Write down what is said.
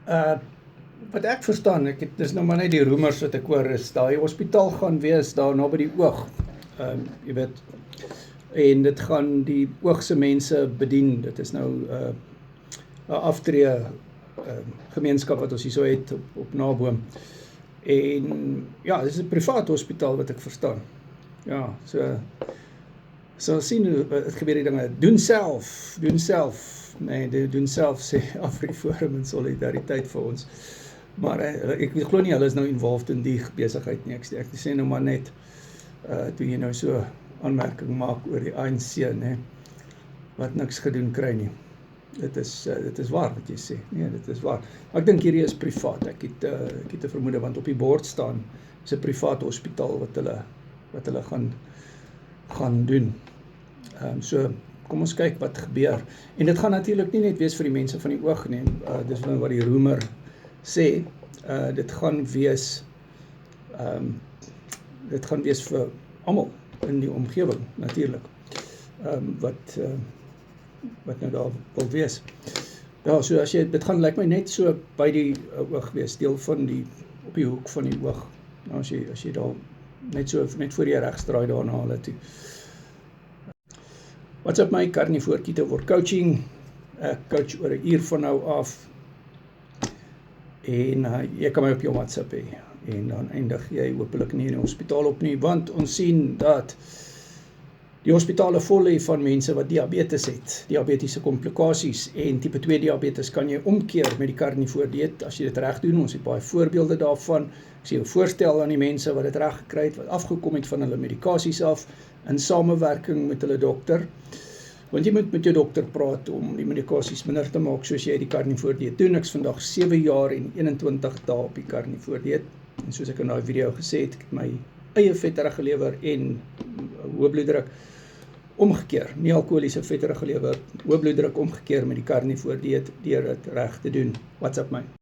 Uh, wat ek verstaan, dis nou maar net die roemers wat ek hoor, is daar die hospitaal gaan wees, daar naby die oog, jy weet, en dit gaan die oogse mense bedien, dit is nou 'n aftree gemeenskap wat ons hier so het op Naboom, en ja, dit is 'n privaat hospitaal wat ek verstaan, ja, so sien hoe het gebeur die dinge, doen self, nee, doen self, sê AfriForum en Solidariteit vir ons, maar ek glo nie hulle is nou involved in die besigheid nie, ek sê nou maar net, toe jy nou so aanmerking maak oor die ANC, nee, wat niks gedoen kry nie. Dit is waar wat jy sê, nee, dit is waar. Maar ek dink hierdie is privaat, ek het 'n vermoede, want op die bord staan, is 'n privaat hospitaal wat hulle gaan doen. So, kom ons kyk wat gebeur. En dit gaan natuurlik nie net wees vir die mense van die oog nie, dis wat die roemer sê, dit gaan wees vir almal in die omgewing, natuurlik, wat nou daar wil wees. Ja, so as dit gaan lyk my net so by die oog wees, deel van op die hoek van die oog, nou, as jy daar net voor jy regsdraai daarna hulle toe. WhatsApp my, Carnivore Keto vir coaching, ek coach oor 'n uur van nou af, en jy kan my op jou WhatsApp hê, en dan eindig jy hopelik nie in die hospitaal op nie, want ons sien dat die hospitale vol lê van mense wat diabetes het, diabetiese komplikasies, en tipe 2 diabetes kan jy omkeer met die carnivore dieet, as jy dit reg doen, ons het baie voorbeelde daarvan, ek sê 'n voorstel aan die mense wat dit reg gekry het, wat afgekom het van hulle medikasies af, in samewerking met hulle dokter, want jy moet met jou dokter praat om die medikasies minder te maak, soos jy die carnivore dieet doen. Ek is vandag 7 jaar en 21 dae op die carnivore dieet, en soos ek in daai video gesê het, ek het my eie vetterige lewer en hoë bloeddruk omgekeer, nie alkoholiese vetterige lewer, hoë bloeddruk omgekeer met die carnivore dieet, deur dit reg te doen. WhatsApp my.